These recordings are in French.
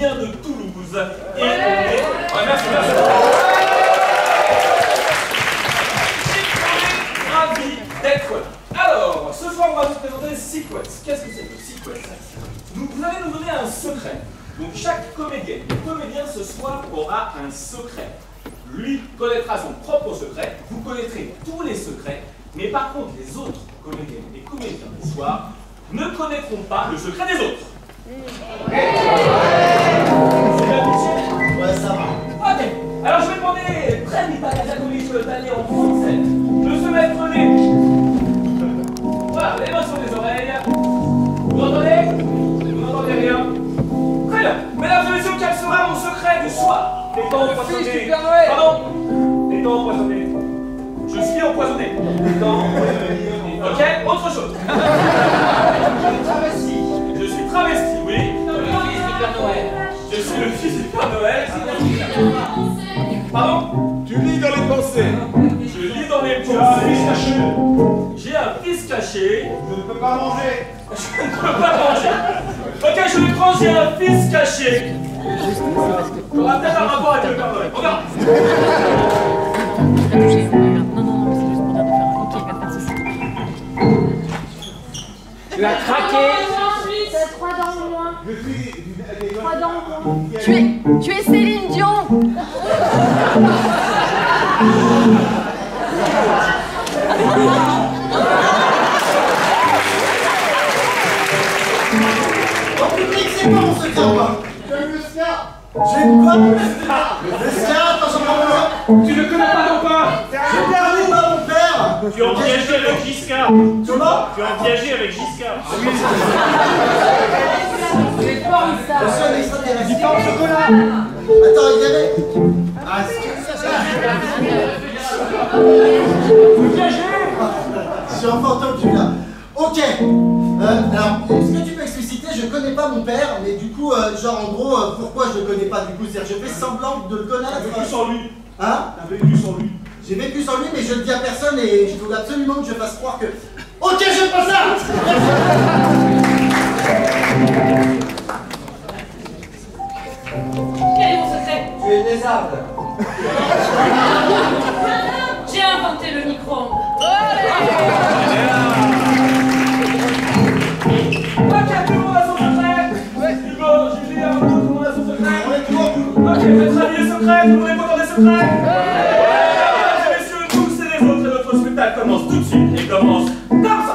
vient de Toulouse. Et on est... Ouais, merci, merci. Ravi d'être là. Alors, ce soir, on va vous présenter Secrets. Qu'est-ce que c'est que Secrets? Vous allez nous donner un secret. Donc, chaque comédien, le comédien ce soir aura un secret. Lui connaîtra son propre secret. Vous connaîtrez tous les secrets. Mais par contre, les autres comédiens et comédiens du soir ne connaîtront pas le secret des autres. C'est bien pitié? Ouais, ça va. Ok. Alors, je vais demander très vite à Giacomo d'aller en français, de se mettre voilà, les mains sur les oreilles. Vous entendez? Vous n'entendez rien? Très bien. Mesdames et messieurs, quel sera mon secret du soir? Étant empoisonné. Pardon? Étant empoisonné. Je suis empoisonné. Étant empoisonné. Ok? Autre chose. Je suis travesti, oui. Je suis le fils du Père Noël. Pardon? Tu lis dans les pensées. Je lis dans les pensées. J'ai un fils caché. Je ne peux pas manger. Je ne peux pas manger. Ok, je le prends, j'ai un fils caché. On va peut-être un rapport avec le Père Noël. Regarde. Tu as craqué. T'as 3 dents en moins. 3 dents en moins. Tu es Céline Dion. En public, c'est quoi mon secret ou pas? J'aime le ska. J'aime quoi? Le ska, attends, j'en prends besoin. Tu ne connais pas ton père? Je perds pas mon père. Tu es engagé avec Giscard. Comment? Tu es engagé avec Giscard. C'est pas ça. Je suis un extraterrestre. Du pain au chocolat. Attends, il y avait... Ah, je suis un fantôme, tu là. Ok. Alors, est-ce que tu peux expliciter? Je connais pas mon père, mais du coup, genre en gros, pourquoi je le connais pas du coup? C'est-à-dire, je fais semblant de le connaître. T'as vécu sans lui. Hein? T'as vécu sans lui. J'ai vécu sans lui, mais je le dis à personne et il faut absolument que je fasse croire que... Ok, je fais pas ça. Quel est mon secret? Tu es lézarde. J'ai inventé le micro-ondes. Ok, tout le monde a son secret. Hugo, Julie, Arnaud, tout le monde a son secret. On est tout. Ok, vous êtes ravis des secrets? Tout le monde est content des secrets? Mesdames et messieurs, tous et les autres, et notre spectacle commence tout de suite. Il commence comme ça.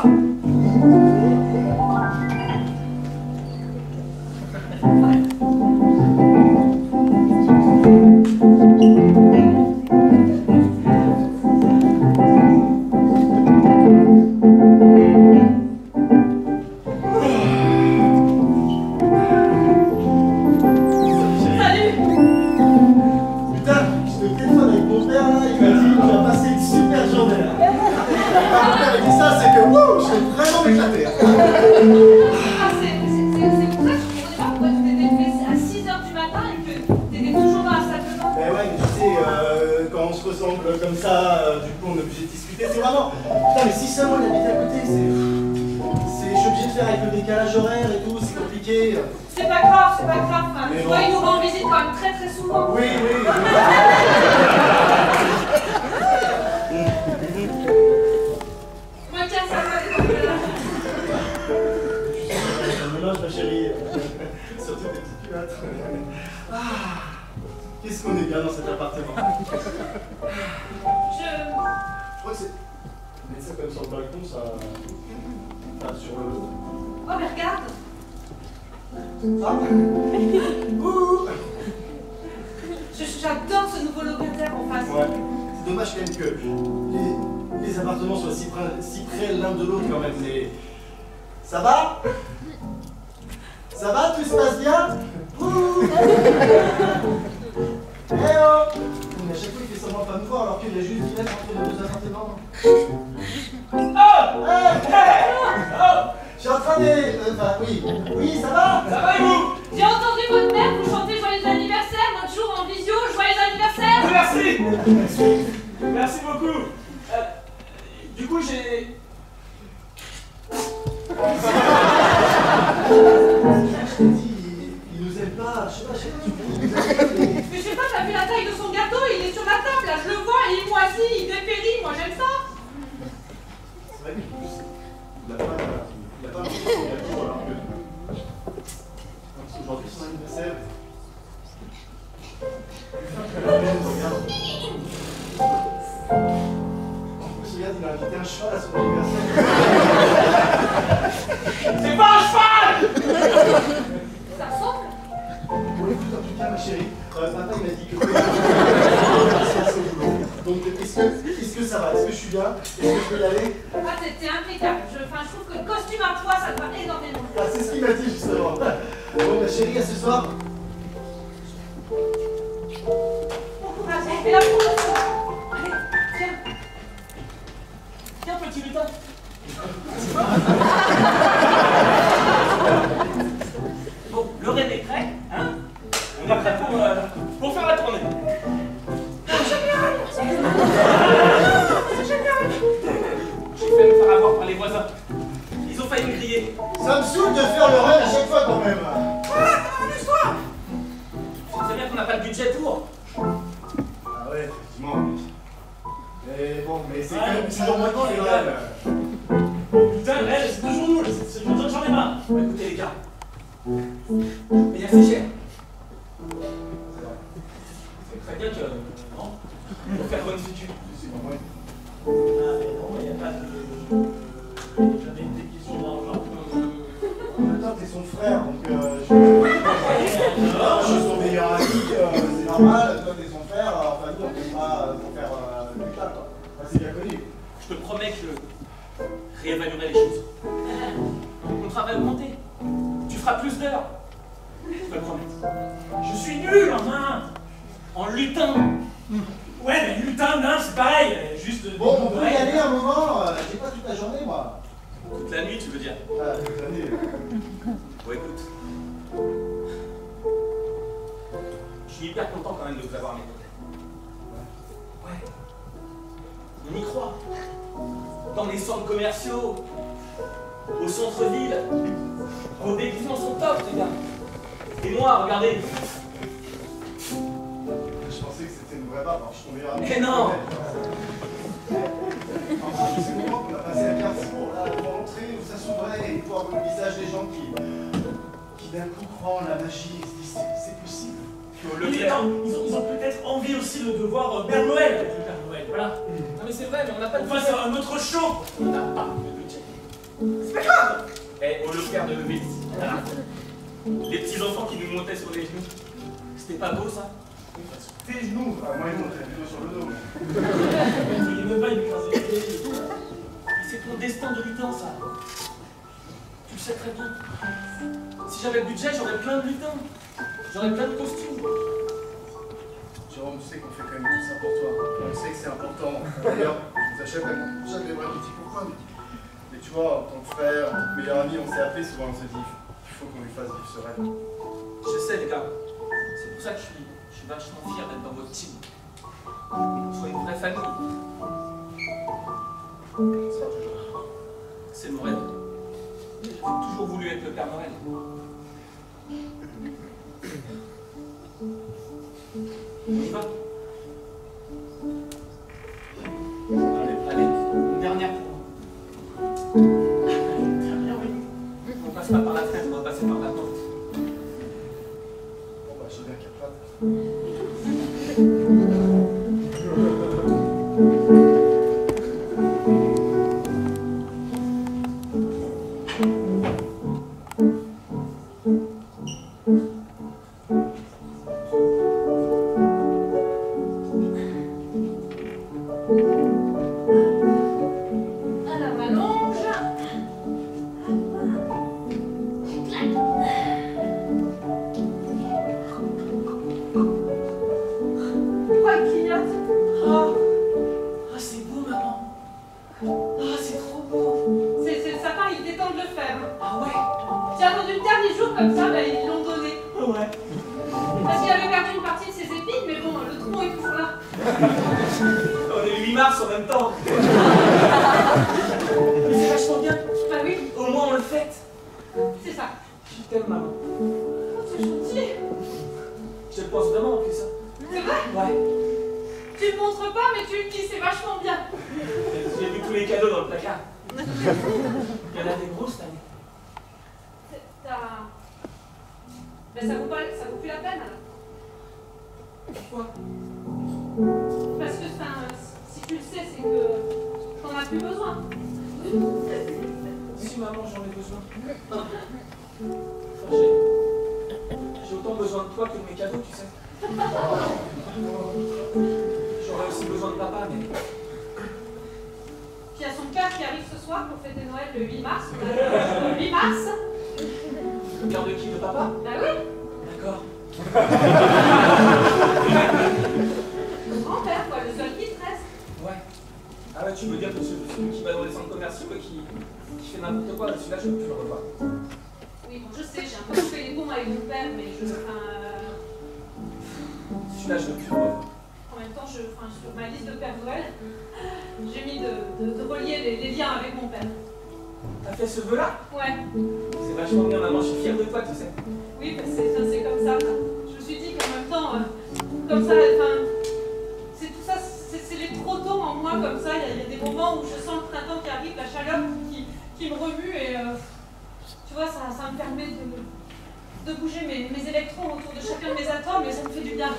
Comme ça, du coup on est obligé de discuter. C'est vraiment. Putain, mais si seulement il habite à côté, je suis obligé de faire avec le décalage horaire et tout, c'est compliqué. C'est pas grave, c'est pas grave. Enfin, Mais tu bon. vois, il nous rend visite quand même très très souvent. Oui, oui. Moi, tiens, ça va. Je mélange ma chérie. Surtout des petites culottes. Ah, qu'est-ce qu'on est bien dans cet appartement. Je crois que c'est. Mettre ça comme sur le balcon, ça. Ah, sur le. Oh, mais regarde. Ah. Ouh. J'adore ce nouveau locataire en face. Ouais. C'est dommage quand même que les appartements soient si près l'un de l'autre quand même, mais. Ça va? Ça va? Tout se passe bien? Ouh. Eh oh! Mais à chaque fois il fait semblant de pas me voir alors qu'il a juste dit là entre les deux appartements. Oh! Oh! Je suis en train de. Enfin, oui. Oui, ça va? Ça va et vous? J'ai entendu votre mère vous chanter joyeux anniversaire l'autre jour en visio. Joyeux anniversaire! Merci! Merci beaucoup. Du coup, j'ai... Je t'ai dit, il nous aime pas. Je sais pas, costume à pois, ça te va énormément. Ah, c'est ce qu'il m'a dit justement. Bon, ma chérie, à ce soir. Bon courage. Et la promotion. Allez, tiens. Tiens, petit lutin. Bon, le rêve est prêt, hein? On est prêt pour faire la tournée. C'est génial! J'ai failli me faire avoir par les voisins. Ils ont failli me griller. Ça me saoule de faire le rêve à chaque fois quand même. L'histoire! Tu sais bien qu'on n'a pas de budget pour. Ah ouais, effectivement. Mais bon, mais c'est quand même toujours maintenant les rêves. Putain, le rêve, c'est toujours nul. J'en ai marre. Bon, écoutez les gars. Mais il y a assez cher. C'est très bien que... Non? Pour faire bonne future. C'est pas vrai. Ah mais non, il n'y a pas de... J'avais des questions d'argent. En même temps, t'es son frère, donc je suis son meilleur ami, c'est normal, toi t'es son frère, enfin nous on peut pas faire le cas quoi. Enfin, c'est bien connu. Je te promets que je réévaluerai les choses. Ton contrat va augmenter. Tu feras plus d'heures. Je te le promets. Je suis nul en lutin. Ouais, mais lutin, nain, c'est pareil. Juste. Bon, on peut y aller un moment, j'ai pas toute la journée moi. Toute la nuit, tu veux dire? Ah, toute la nuit. Bon, écoute. Je suis hyper content quand même de vous avoir à mes côtés. Ouais. On y croit. Dans les centres commerciaux, au centre-ville, vos déguisements sont top, les gars. Et moi, regardez. Je pensais que c'était une vraie barbe, alors je suis ton meilleur ami. Mais non! Enfin, je sais comment qu'on a passé à Carrefour, là, pour entrer où ça s'ouvrait et voir le visage des gens qui d'un coup croient en la magie et se disent c'est possible. Ils ont peut-être envie aussi de voir Père Noël avec le Père Noël, voilà. Non mais c'est vrai, mais on n'a pas de Enfin, c'est un autre show. On n'a pas de budget. C'est pas grave! Eh, au Leclerc de Levis. Voilà. Les petits enfants qui nous montaient sur les genoux. C'était pas beau ça? Tes genoux, moi ils montent plutôt sur le dos. Il est même pas écrasé. Mais c'est ton destin de lutin ça. Tu le sais très bien. Si j'avais le budget, j'aurais plein de lutins. J'aurais plein de costumes. Jérôme, tu sais qu'on fait quand même tout ça pour toi. On sait que c'est important. D'ailleurs, je vous achète même jamais vraiment dit pourquoi. Mais tu vois, en tant que frère, en tant que meilleur ami, on s'est appelé souvent, on se dit il faut qu'on lui fasse vivre ce rêve. Je sais les gars. C'est pour ça que je suis vachement fier d'être dans votre team. Qu'on soit une vraie famille. Ça sera toujours. C'est mon rêve. J'ai toujours voulu être le Père Noël. On y va? Allez, une dernière pour moi. Une dernière, oui. On passe pas par la fenêtre, on va passer par la porte. Bon bah j'ai bien qu'il y a pas. Alors, allonge. Quoi, il clignote? Ah, c'est beau, maman. Ah, c'est trop beau. C'est le sapin, il est temps de le faire. Ah ouais? J'ai attendu le dernier jour comme ça, bah, ils l'ont donné. Ouais. Parce qu'il avait perdu une partie de ses épines, mais bon, le tronc est toujours là. On est le 8 mars en même temps. Mais c'est vachement bien. Bah oui, Au moins on le fête. c'est ça. Je t'aime, maman. Oh, c'est gentil. Je te le pense vraiment en plus. Hein. C'est vrai? Ouais. Tu me montres pas, mais tu me dis, c'est vachement bien. J'ai vu tous les cadeaux dans le placard. Il y en a des gros cette année. Ben, ça vaut plus la peine alors. Pourquoi? Parce que si tu le sais, c'est que t'en as plus besoin. Si maman, j'en ai besoin. Enfin, j'ai autant besoin de toi que de mes cadeaux, tu sais. J'aurais aussi besoin de papa, mais Puis il y a son père qui arrive ce soir pour fêter Noël le 8 mars. Le 8 mars. Le père de qui? De papa? Bah oui. D'accord. Le grand-père, quoi, le seul qui te reste. Ouais. Ah ouais, tu veux dire que celui qui va dans les centres commerciaux et qui fait n'importe quoi, celui-là, je ne peux plus le revoir. Oui, bon, je sais, j'ai un peu coupé les ponts avec mon père, mais je. Celui-là, je ne peux plus le revoir. En même temps, sur ma liste de Père Noël, j'ai mis de relier les liens avec mon père. T'as fait ce vœu-là? Ouais. C'est vachement bien, maman, je suis fière de toi, tu sais. Oui, bah c'est comme ça. Je me suis dit qu'en même temps, comme ça, c'est tout ça, c'est les protons en moi comme ça. Il y a des moments où je sens le printemps qui arrive, la chaleur qui me remue et tu vois, ça me permet de bouger mes électrons autour de chacun de mes atomes et ça me fait du bien.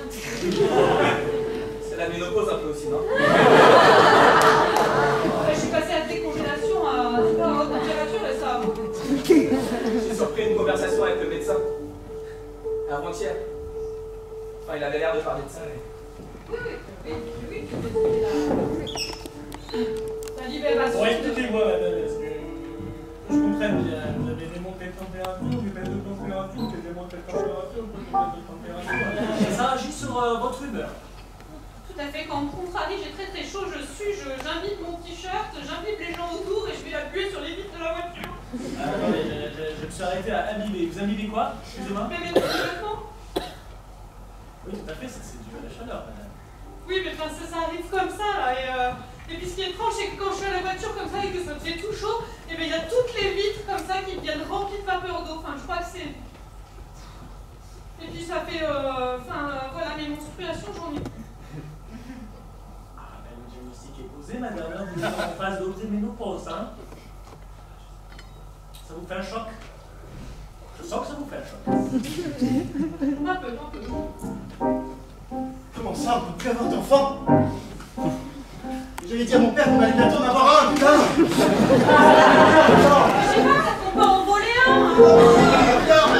C'est la ménopause un peu aussi, non? Je suis passée à décongélation à super haute température et ça. J'ai surpris une conversation avec le médecin. Avant-hier. Enfin, il avait l'air de parler de ça. Oui, la libération. Bon, expliquez-moi, madame, est-ce que je comprenne bien? Vous avez des montées de température, des baisses de température, des montées de température, des baisses de température. Et ça agit sur votre humeur. Tout à fait, quand on me contrarie, j'ai très très chaud, j'invite mon t-shirt, j'invite les gens autour et je vais l'appuyer sur les vitres de la voiture. Attendez, je me suis arrêté à imbiber. Vous imbibez quoi? Excusez-moi. Mais mes vêtements. Oui, tout à fait, ça c'est dû à la chaleur, madame. Oui, mais ça arrive comme ça là et puis ce qui est étrange, c'est que quand je suis à la voiture comme ça et que ça me fait tout chaud, et bien il y a toutes les vitres comme ça qui viennent remplies de vapeur d'eau. Enfin, je crois que c'est. Et puis ça fait. Voilà, mes menstruations, j'en ai plus. Le diagnostic est posé, madame, hein, vous êtes en phase d'automénopause, hein. Ça vous fait un choc? Je sens que ça vous fait un choc. Un peu. Comment ça, on peut plus avoir d'enfant? J'allais dire à mon père qu'on allait bientôt en avoir un, putain. Je sais pas, on peut en voler un. Regarde,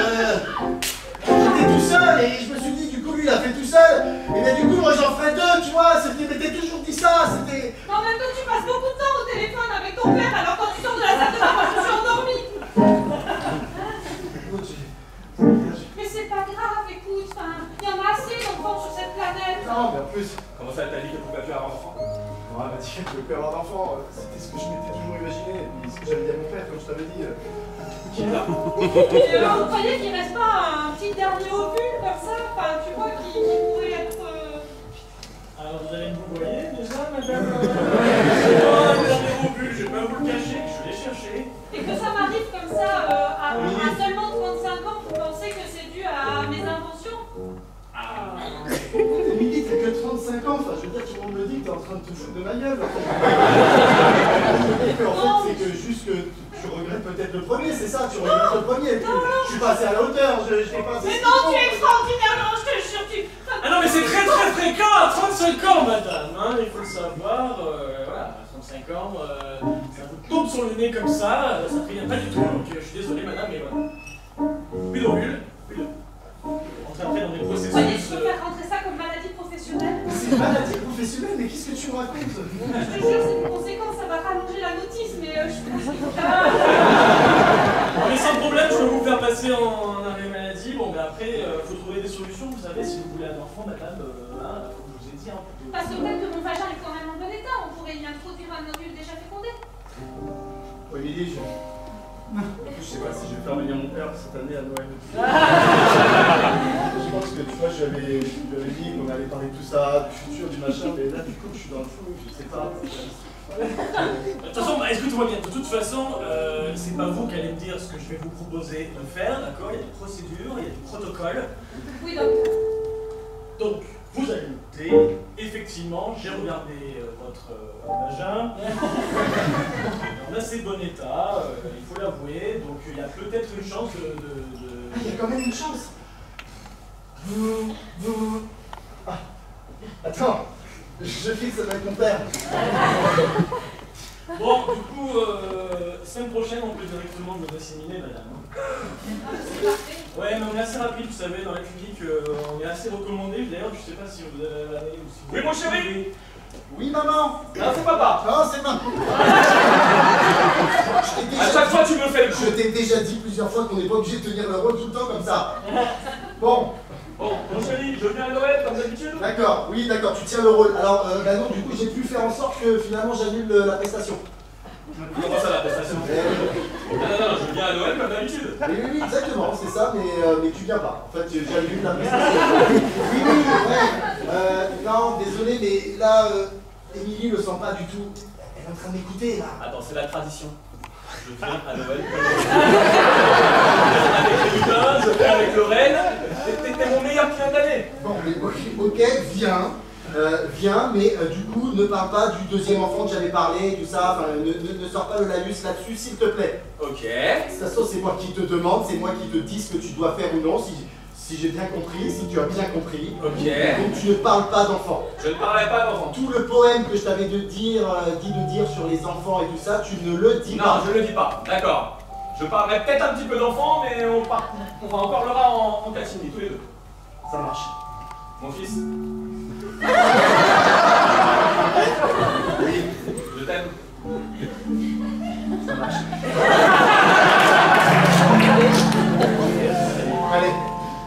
j'étais tout seul et je me suis dit, du coup, lui, il a fait tout seul. Et bien, du coup, moi, j'en ferai deux, tu vois. Mais t'as toujours dit ça, c'était. Mais en même temps, tu passes beaucoup de temps au téléphone avec ton père, alors quand tu sors de la salle de bain, moi, je me suis endormie. Mais c'est pas grave, écoute, il y en a assez d'enfants sur cette planète. Non, mais en plus. Comment ça, t'as dit qu'elle ne pouvait plus avoir d'enfant? Non, elle m'a dit qu'elle ne pouvait plus avoir d'enfant. C'était ce que je m'étais toujours imaginé. Et puis, ce que j'avais dit à mon père, comme je t'avais dit. Qui est là? Et vous croyez qu'il reste pas un petit dernier ovule comme ça, enfin, tu vois, qui pourrait être. Alors vous allez me vous voyez déjà, madame? Oh, le dernier ovule, je vais pas vous le cacher, je vais les chercher. Et que ça m'arrive comme ça à seulement 35 ans, vous pensez que c'est dû à mes inventions? Émilie, t'as que 35 ans, enfin je veux dire, tout le monde me dit que t'es en train de te foutre de ma gueule. En fait, c'est que juste que tu regrettes peut-être le premier, c'est ça, tu regrettes le premier. Je suis passé à la hauteur, je t'ai pas. Mais non, tu es extraordinaire, non, je te jure, Ah non, mais c'est très très fréquent à 35 ans, madame, hein, il faut le savoir, voilà, à 35 ans, ça vous tombe sur le nez comme ça prévient pas du tout, donc je suis désolé, madame, mais voilà. Plus d'ovule, plus de... On est après dans des Vous croyez que processus... je peux faire rentrer ça comme maladie professionnelle? C'est une maladie professionnelle, mais qu'est-ce que tu me racontes? Je te jure, c'est une conséquence, ça va rallonger la notice, mais je suis Mais sans problème, je peux vous faire passer en arrêt maladie, bon, mais après, faut trouver des solutions, vous savez, si vous voulez un enfant, madame, hein, comme je vous ai dit, hein, plutôt... Parce que peut-être que mon vagin est quand même en bon état, on pourrait y introduire un ovule déjà fécondé. Oui, Émilie, je sais pas si je vais faire venir mon père cette année à Noël. Je pense que tu vois, je lui avais dit qu'on allait parler de tout ça, du futur, du machin, mais là du coup je suis dans le flou, je sais pas. De toute façon, écoutez-moi bien, de toute façon, c'est pas vous qui allez me dire ce que je vais vous proposer de faire, d'accord? Il y a des procédures, il y a des protocoles. Oui, docteur. Donc, vous allez noter, effectivement, j'ai regardé votre vagin. En assez bon état, il faut l'avouer, donc il y a peut-être une chance Il y a quand même une chance. Ah. Attends, je fixe avec mon père. Bon, du coup, semaine prochaine, on peut directement vous assiminer, madame. Ah, c'est parfait. Ouais, mais on est assez rapide, vous savez, dans la clinique, on est assez recommandé. D'ailleurs, je sais pas si vous avez l'année ou si vous... Oui, mon chéri. Oui, maman. Non, c'est papa. Non, c'est maman. À chaque fois, tu me fais le coup. Je t'ai déjà dit plusieurs fois qu'on n'est pas obligé de tenir le rôle tout le temps comme ça. Bon. Bon, mon chéri, je viens à Noël comme d'habitude. D'accord, oui, d'accord, tu tiens le rôle. Alors, bah non, du coup, j'ai pu faire en sorte que finalement j'annule la prestation. Comment ça, la prestation? Non, je viens à Noël comme d'habitude. Oui, exactement, c'est ça, mais tu viens pas. En fait, j'annule la prestation. Oui, ouais. Non, désolé, mais là, Émilie le sent pas du tout. Elle est en train de m'écouter, là. Attends, c'est la tradition. Je viens à Noël comme d'habitude. Avec les lutins, je viens avec Lorraine. T'es mon meilleur client d'année. Bon, mais ok, viens, mais du coup, ne parle pas du deuxième enfant que j'avais parlé, tout ça, enfin, ne sors pas le laïus là-dessus, s'il te plaît. Ok. De toute façon, c'est moi qui te demande, c'est moi qui te dis ce que tu dois faire ou non, si j'ai bien compris, si tu as bien compris. Ok. Donc tu ne parles pas d'enfants. Je ne parlerai pas d'enfants. Tout le poème que je t'avais dit de dire sur les enfants et tout ça, tu ne le dis pas. Non, je ne le dis pas, d'accord. Je parlerai peut-être un petit peu d'enfants, mais on en parlera en catimini, tous les deux. Ça marche. Mon fils. Oui, Je t'aime. ça marche. Allez,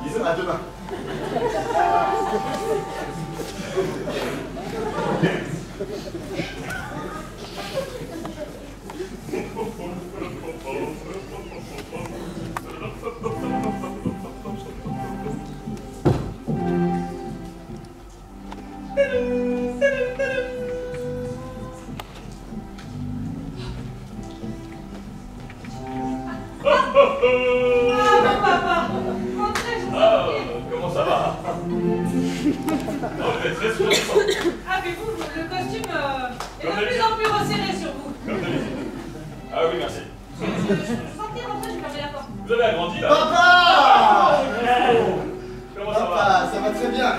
bisous, à demain. Comment ça va? Non, vous êtes très souriant. Ah, mais vous, le costume est de plus en plus resserré sur vous. Comme d'habitude. Ah oui, merci. Je sens bien rentrer, je ferme la porte. Vous avez agrandi là? Papa! Comment ça va? Papa, ça va très bien.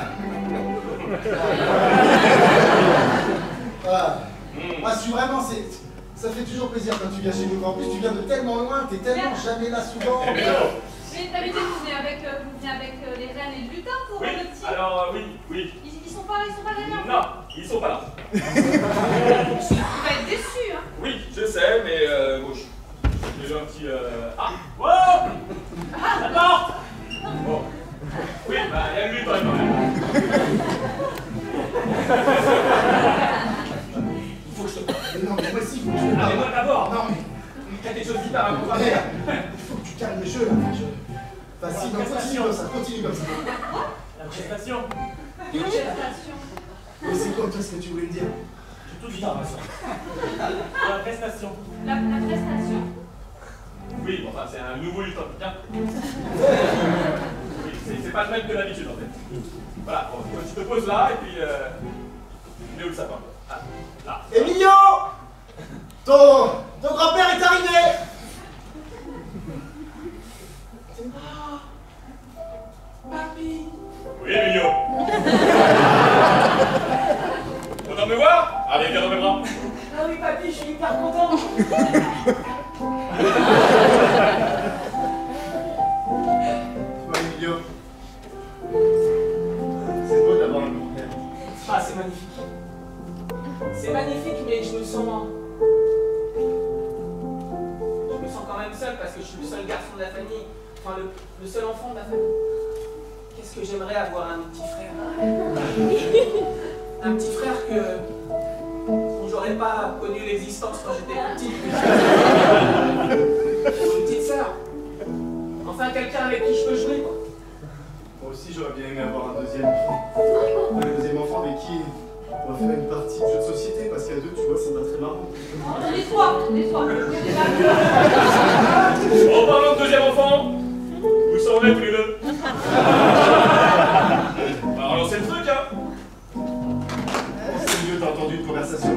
Moi, je suis vraiment, ça fait toujours plaisir quand tu viens chez nous. En plus, tu viens de tellement loin, t'es tellement jamais là souvent. Mais d'habitude, vous venez avec les reines et le lutin pour Oui, le petit. alors oui. Ils sont pas gagnants. Non, ils sont pas là. Tu vas être déçu, hein. Oui, je sais, mais bon, j'ai déjà un petit... Ah! Wow! La porte! Bon. Oui, bah, il y a lui quand même. Il faut que je te parle. Mais non, mais moi aussi, il faut que je te Ah, mais parle. moi d'abord! Non, mais Il y a des choses hyper importantes. il faut que tu calmes le jeu là. Vas-y, non, continue comme ça. La prestation. Mais c'est quoi toi ce que tu voulais me dire? J'ai tout dit. La prestation. La prestation. Oui, bon, enfin, c'est un nouveau lutin. Tiens. Oui, c'est pas le même que d'habitude en fait. Voilà, bon, tu te poses là et puis... il est où le sapin? Ah, là. Emilio! Ton grand-père est arrivé! Oui, Emilio. Content de me voir? Allez, viens dans mes bras. Ah oui, papy, je suis hyper content. Ouais, Emilio. C'est beau d'avoir un grand-père. Ah, c'est magnifique. C'est magnifique, mais je me sens quand même seul parce que je suis le seul garçon de la famille. Enfin, le seul enfant de la famille. Qu'est-ce que j'aimerais avoir un petit frère. Un petit frère dont j'aurais pas connu l'existence quand j'étais petit. Une petite sœur. Enfin, quelqu'un avec qui je peux jouer, quoi. Moi aussi, j'aurais bien aimé avoir un deuxième enfant. Un deuxième enfant avec qui on va faire une partie de jeu de société parce qu'à deux, tu vois, c'est pas très marrant. Les trois. En parlant de deuxième enfant, vous serez tous les deux. On va relancer le truc, hein. C'est mieux, t'as entendu une conversation.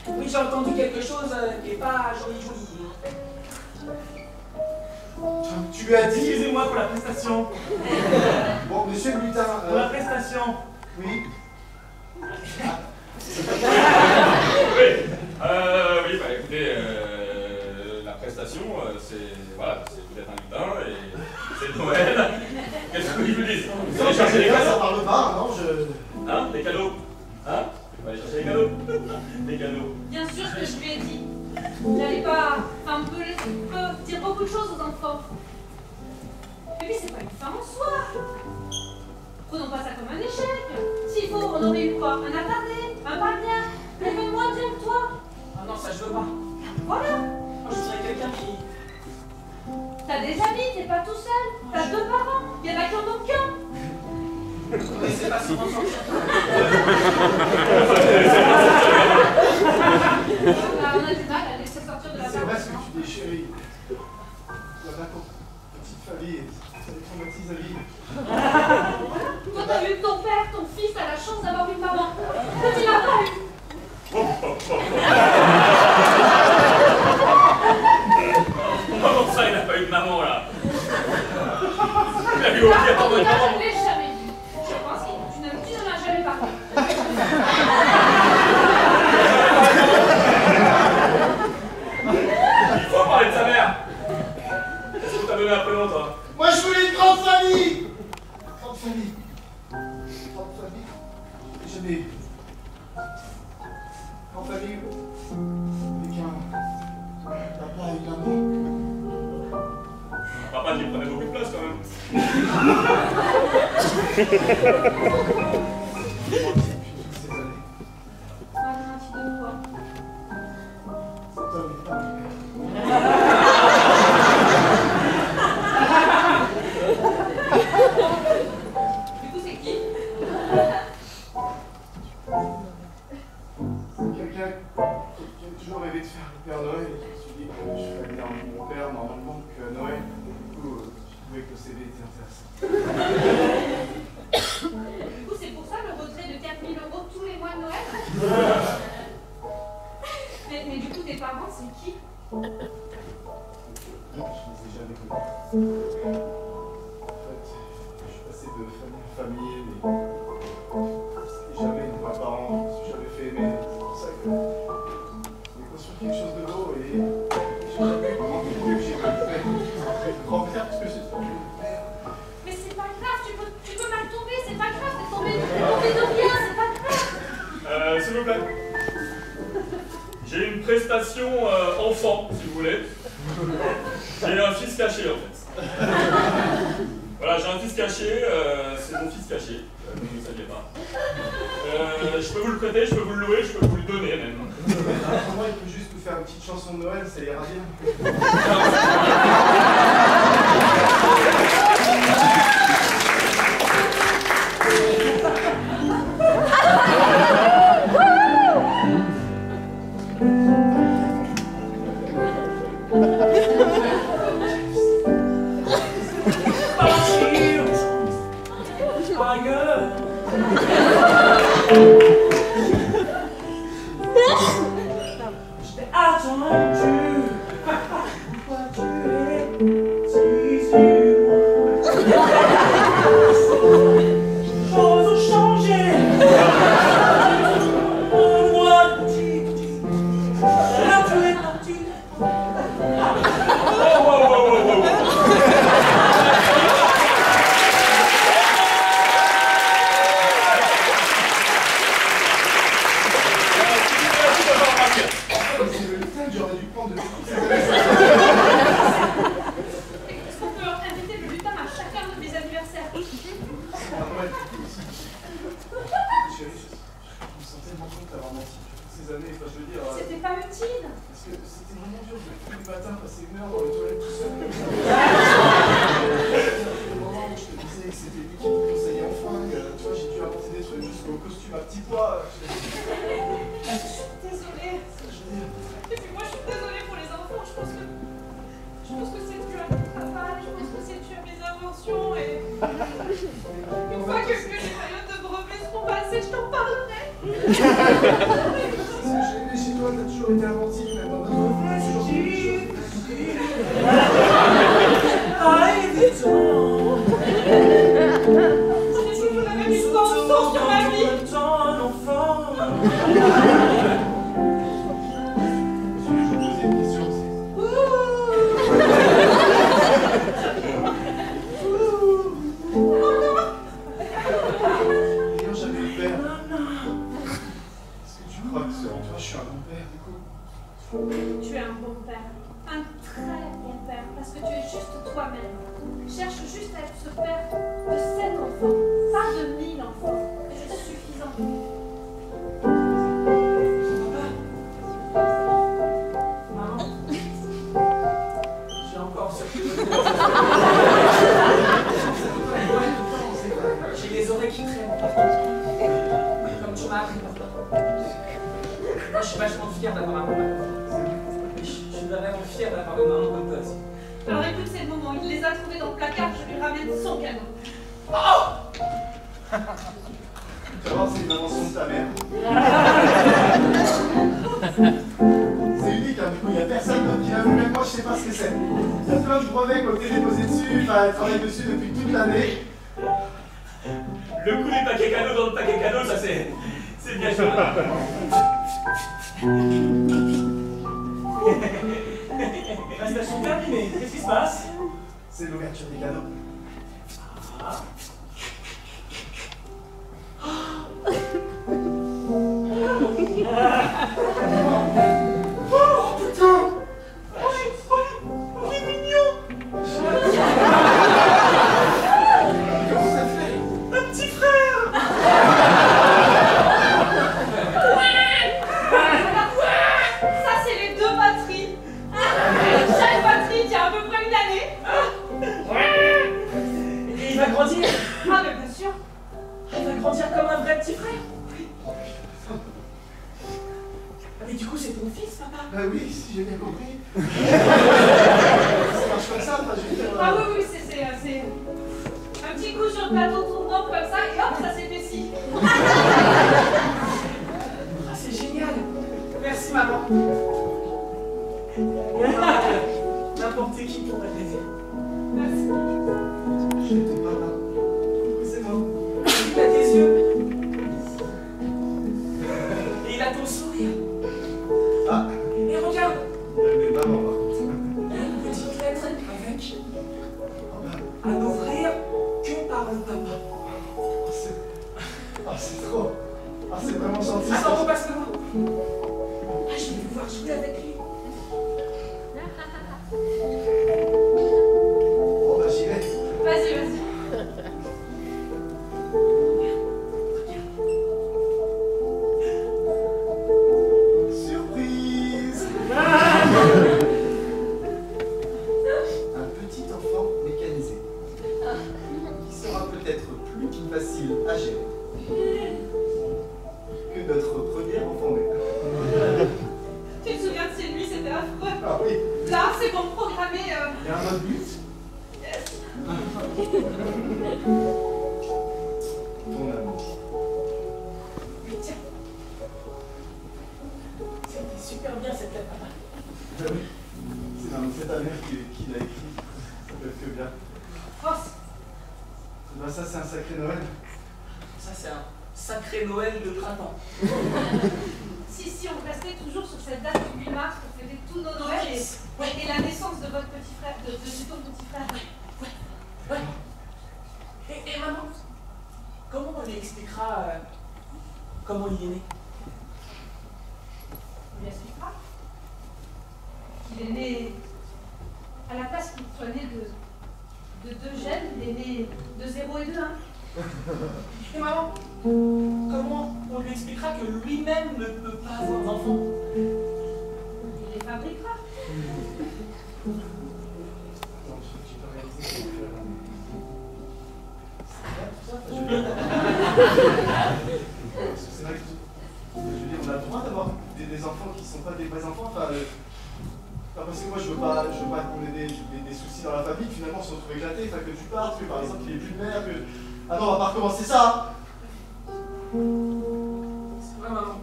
Oui, j'ai entendu quelque chose qui est pas joli. Tu lui as dit. Excusez-moi pour la prestation. Bon, monsieur le lutin. Pour la prestation. Oui. Oui, bah écoutez, la prestation, c'est voilà, c'est vous êtes un lutin et c'est Noël. Qu'est-ce que je vous dis? Vous allez chercher les Ça cadeaux? parle pas, non, Hein? Les cadeaux? Hein? On va aller chercher les cadeaux. enfants. Et puis c'est pas une fin en soi. Prenons pas ça comme un échec. S'il faut, on aurait eu quoi? Un attardé, un pas bien, même moins bien que toi. Ah non, ça je veux pas. Voilà. Moi je voudrais quelqu'un qui... T'as des amis, t'es pas tout seul. T'as 2 parents, il y en a qui en ont qu'un. Mais c'est pas souvent sortir. On a du mal à laisser sortir de la C'est vrai parole. ce que tu dis, chérie. Voilà, petite famille, ça les traumatise à vie. Toi, t'as eu ton père, ton fils a la chance d'avoir une maman. Toi, tu l'as pas eu. Comment ça, il n'a pas eu de maman là? Il a eu Là, aucun en tout cas, maman. je ne l'ai jamais vu. Je pense que tu n'en as jamais parlé. Il faut parler de sa mère. Qu'est-ce que t'as donné après toi? Moi je voulais une grande famille. Grande famille. Grande famille. J'ai jamais eu. Grande famille. Avec un papa et une maman. Papa qui prenait beaucoup de place quand même. Ces années. Ah, non, tu donnes quoi? Cet homme est pas mon père. Du coup, c'est qui? C'est quelqu'un qui a toujours rêvé de faire le Père Noël et je me suis dit que je ferais bien mon père normalement que Noël. Du coup, je trouvais que le CV était intéressant. Du coup, c'est pour ça le retrait de 4 000 € tous les mois de Noël? Mais du coup, tes parents, c'est qui? Je ne les ai jamais connus. En fait, je suis passé de famille en famille, mais jamais de mes parents, je me suis jamais fait aimer. C'est pour ça que j'ai construit quelque chose de beau et j'ai jamais eu grand mieux que j'ai pas fait. Grand-père, parce que j'ai pas eu de père. Mais c'est pas grave, tu peux mal tomber, c'est pas grave, t'es tombé de rien, c'est pas grave. S'il vous plaît. J'ai une prestation enfant, si vous voulez. J'ai un fils caché en fait. Voilà, j'ai un fils caché, c'est mon fils caché, vous ne le saviez pas. Je peux vous le prêter, je peux vous le louer, je peux vous le donner même. Pour moi, il peut juste nous faire une petite chanson de Noël, ça ira bien. C'était pas utile. Parce que c'était vraiment dur de tous les matins passer une heure dans les toilettes tout seul. Le moment où je te disais que c'était lui qui me conseillait enfin, que tu vois, j'ai dû inventer des trucs jusqu'au costume à petits pois. Je suis désolée. Et puis moi je suis désolée pour les enfants. Je pense que c'est dû à mon travail, je pense que c'est dû à mes inventions et une fois que les périodes de brevet seront passées, je t'en parlerai. Ce que j'ai aimé chez toi, t'as toujours été inventif, même dans notre vie, t'as toujours fait des choses. J'ai toujours la même histoire sur ma vie. Je vais poser une question aussi. Ayant jamais eu de père, est-ce que tu crois que selon toi, je suis un bon père, du coup? Tu es un bon père, un très bon père, parce que tu es juste toi-même. Cherche juste à être ce père de 7 enfants, pas de 1000 enfants. C'est suffisant. Maman, j'ai encore surpris. J'ai les oreilles qui traînent. Comme tu m'as appris, papa. Moi, je suis vachement fier d'avoir un maman. Je suis vraiment fier d'avoir une maman comme toi aussi. Alors écoute, c'est le moment. Il les a trouvés dans le placard, je lui ramène son cadeau. Tu vas voir, c'est une invention de ta mère. C'est unique, hein, du coup, il n'y a personne d'autre qui l'a vu, même moi, je sais pas ce que c'est. Il y a plein de brevets qui ont été déposés dessus, enfin, elle travaille dessus depuis toute l'année. Le coup des paquets cadeaux dans le paquet cadeau, ça c'est bien sûr. Prestation terminée. Qu'est-ce qui se passe? C'est l'ouverture des cadeaux. Ah. Oh putain! Il est mignon. Comment ça fait? Un petit frère. Ça, c'est les 2 batteries. Chaque batterie tient à peu près une année. Et il va grandir. Ah, mais bien sûr. Il va grandir comme un vrai petit frère. Mais du coup, c'est ton fils, papa. Bah oui, si j'ai bien compris. Ça marche comme ça, enfin, je veux dire. Ah oui, c'est un petit coup sur le plateau tournant comme ça, et hop, ça s'épaissit. Ah, c'est génial. Merci, maman. N'importe qui pourrait rêver. Merci. J'étais pas là. C'est moi. Il a tes yeux. Et il a ton sourire. Ah, Et regarde, il y a des mamans, par contre. il y a une petite lettre avec à n'ouvrir que par le papa. C'est trop. Ah, c'est vraiment gentil. Attends, repasse-le moi. Ah, je vais pouvoir jouer avec lui. Bon, bah, j'y vais. Vas-y. Surprise! Un petit enfant mécanisé qui sera peut-être plus facile à gérer que notre premier enfant né. Tu te souviens de ces nuits, c'était affreux. Ah oui, Là, c'est pour me programmer. il y a un autre but. Ton amour. Tiens. C'était super bien cette lettre, papa. Ah oui, c'est ta mère qui l'a écrit. Ça peut être que bien. Force. Bah, ça, c'est un sacré Noël. Ça, c'est un sacré Noël de printemps. Si, on restait toujours sur cette date du 8 mars pour fêter tous nos Noëls et la naissance de votre petit frère, de ton petit frère. Ouais. Et maman, comment on lui expliquera comment il est né? On lui expliquera qu'il est né, à la place qu'il soit né de 2 gènes, il est né de 0 et de 1. Et maman, comment on lui expliquera que lui-même ne peut pas avoir d'enfant? Il les fabriquera. Attends, je peux réaliser que... C'est vrai que je veux dire, on a le droit d'avoir des enfants qui ne sont pas des vrais enfants. Enfin, parce que moi, je veux pas qu'on ait des soucis dans la famille, finalement, se retrouve éclaté, enfin, que tu partes, que par exemple, il n'y ait plus de mère, que... Ah non, on va pas recommencer ça. C'est vrai, maman.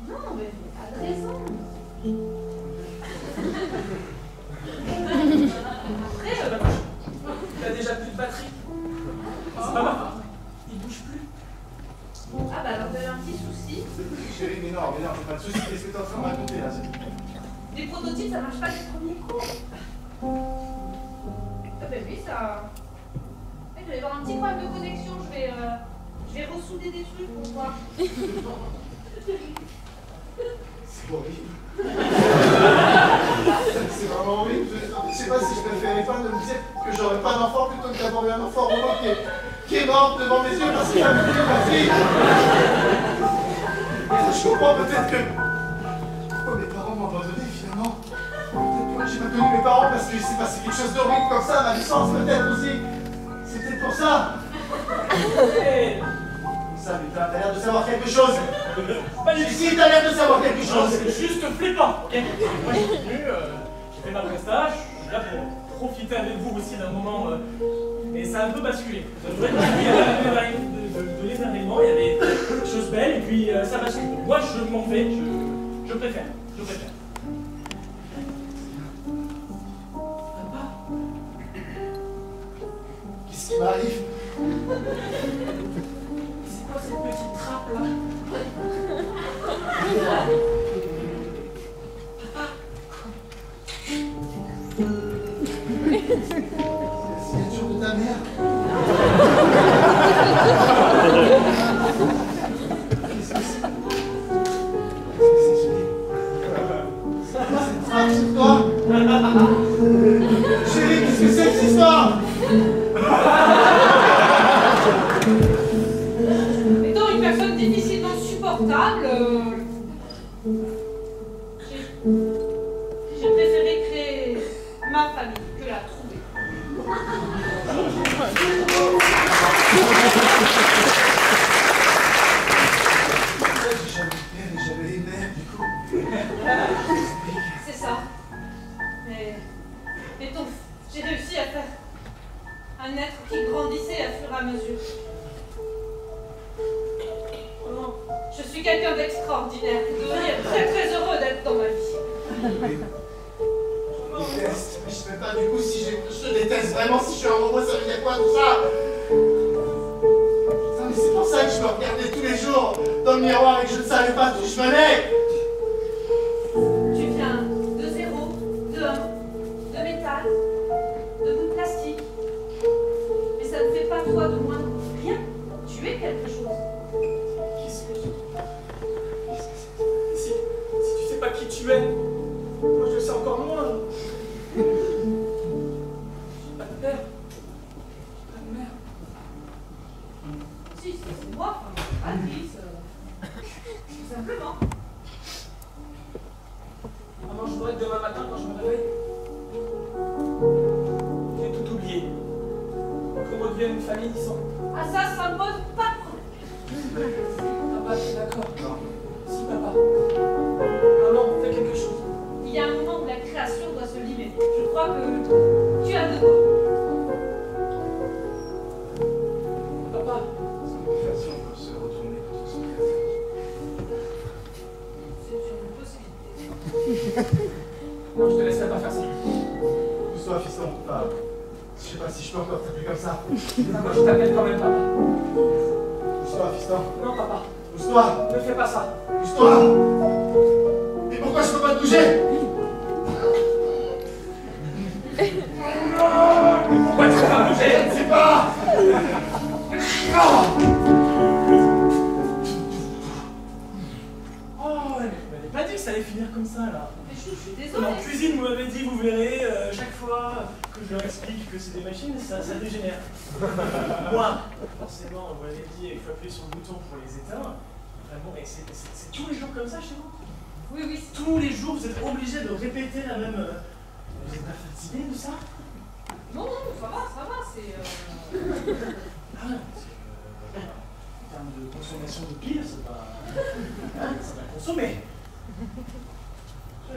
Non, mais pas de raison. Après, Il a déjà plus de batterie. C'est pas mal. Il bouge plus. ah bah alors vous avez un petit souci. Chérie, mais non, j'ai pas de soucis. Qu'est-ce que tu es en train de raconter là? Les prototypes, ça marche pas du premier coup. Ah ben oui, ça... Il va y avoir un petit problème de connexion, je vais ressouder des trucs pour voir. C'est horrible. C'est vraiment horrible. Je sais pas si je préférais pas de me dire que j'aurais pas d'enfant plutôt que d'avoir eu un enfant Romain qui est mort devant mes yeux parce qu'il a tué ma fille. Je comprends peut-être que pourquoi mes parents m'ont abandonné finalement. Peut-être pourquoi j'ai pas connu mes parents parce qu'il s'est passé quelque chose d'horrible comme ça, ma licence peut-être aussi. C'est peut-être pour ça. Ça, mais t'as l'air de savoir quelque chose. Si, t'as l'air de savoir quelque chose. C'est juste flippant, ok? Moi, je suis venu, j'ai fait ma prestage, je suis là pour profiter avec vous aussi d'un moment, mais ça a un peu basculé. Je voudrais dire qu'il y avait de l'événement, il y avait des choses belles, et puis ça bascule. Donc moi, je m'en vais, je préfère. Papa, qu'est-ce qui m'arrive? C'est quoi cette petite trappe là? C'est la signature de ta mère. Qu'est-ce que c'est? Cette trappe sur toi? Chérie, qu'est-ce que c'est que cette histoire? Étant une personne difficilement supportable, j'ai préféré créer ma famille que la trouver. J'ai jamais eu de père et jamais eu de mère, du coup. C'est ça. Mais donc, j'ai réussi à faire un être qui grandissait à fur et à mesure. Oh, je suis quelqu'un d'extraordinaire. Vous devriez être très très heureux d'être dans ma vie. Je déteste, mais je sais pas du coup si je te déteste vraiment, si je suis un robot, ça veut dire quoi tout ça? Putain, mais c'est pour ça que je me regardais tous les jours dans le miroir et que je ne savais pas d'où je venais. Tu viens de zéro, de un, de métal, de bout de plastique. Mais ça ne fait pas toi de moins rien. Tu es quelque chose. Qu'est-ce que c'est? Si tu sais pas qui tu es, moi je le sais encore moins. J'ai pas de père. J'ai pas de mère. Si, c'est moi, Alice. Tout simplement. Maman, je voudrais que demain matin, quand je me réveille, j'ai tout oublié. Qu'on redevienne une famille sans. Ah ça me pose pas de problème. Papa, tu es d'accord? Non. Si, papa. Maman, fais quelque chose. Il y a un moment où la création doit se libérer. Je crois que tu as de quoi. Papa. Sans motivation, on peut se retourner contre son créateur. C'est une possibilité. Non, je te laisserai pas faire ça. Pousse-toi, fiston. Enfin, je sais pas si je peux encore t'appeler comme ça. Moi, je t'appelle quand même papa. Pousse-toi, fiston. Non, papa. Pousse-toi. Ne fais pas ça. Pousse-toi. Mais pourquoi je peux pas te bouger? Pourquoi tu vas bouger? Je ne sais pas. Oh, elle m'avait pas dit que ça allait finir comme ça, là. Mais je suis En désolée. cuisine, vous m'avez dit, vous verrez, chaque fois que je leur explique que c'est des machines, ça dégénère. Moi, forcément, vous m'avez dit, il faut appuyer sur le bouton pour les éteindre. Vraiment, et c'est tous les jours comme ça chez vous? Oui, oui. Tous les jours, vous êtes obligé de répéter la même... Vous êtes pas fatigué de ça? Non, ça va, c'est... Ah non, en termes de consommation de piles, ça va consommer.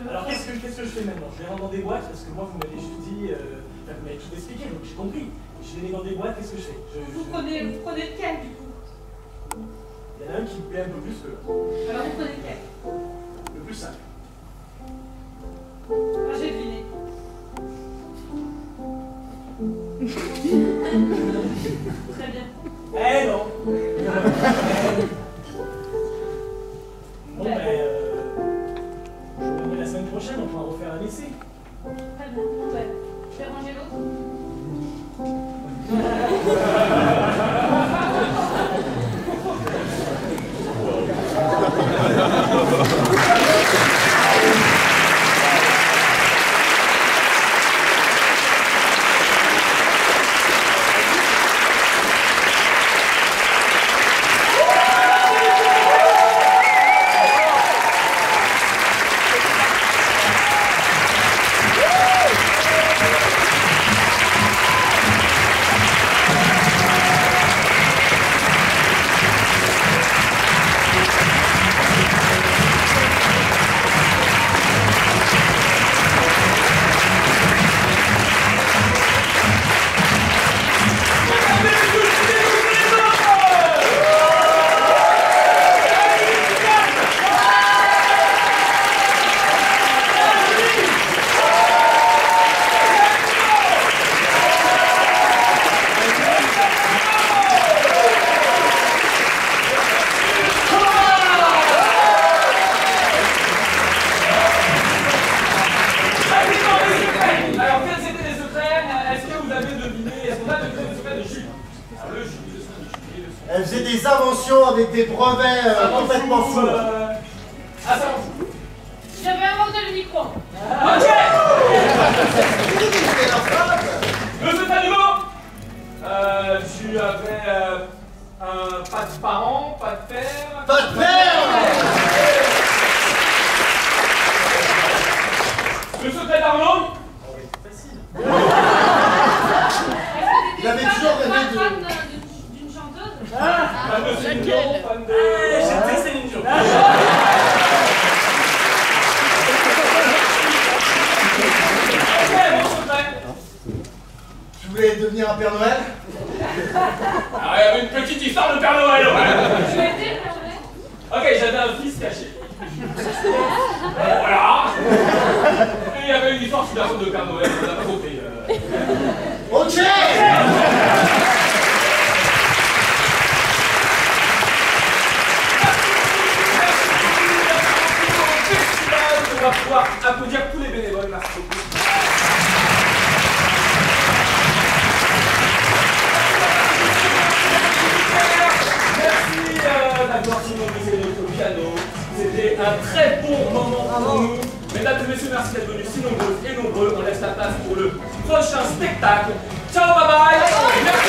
Alors qu'est-ce que je fais maintenant? Je les rends dans des boîtes parce que moi vous m'avez juste dit, vous m'avez tout expliqué, donc j'ai compris. Je les mets dans des boîtes, qu'est-ce que je fais? Vous prenez lequel, du coup? Il y en a un qui me plaît un peu plus que l'autre. Alors, vous prenez lequel? Le plus simple. Ah, j'ai deviné. Très bien. Eh non. Bon ben, je vous reviens la semaine prochaine, on pourra refaire un essai. Très bien. Bon, ben, je vais ranger l'autre. deviner, est-ce qu'on a deviné le secret de Julie? Alors le Julie, le secret de Julie, le secret. Elle faisait des inventions avec des brevets complètement fous. Ah, ça m'en fout. J'avais inventé le micro. Ok. Le secret du mot. Tu avais pas de parents, pas de père. Pas de père. Le secret d'Arnaud. Il avait toujours rêvé de... fan d'une chanteuse. Fan de Céline Dion, fan de... J'étais Céline Dion. Ok, mon secret. Je voulais devenir un Père Noël. Alors, il y avait une petite histoire de Père Noël, ouais. Tu as été le Père Noël? Ok, j'avais un fils caché. Voilà. Et il y avait une histoire sur la route de Père Noël, on l'a pas compté. Ok. On va pouvoir applaudir tous les bénévoles, merci beaucoup. Merci d'avoir simonisé notre piano. C'était un très bon moment pour nous. Mesdames et messieurs, merci d'être venus si nombreux et nombreux. On laisse la place pour le prochain spectacle. Ciao, bye bye. Merci.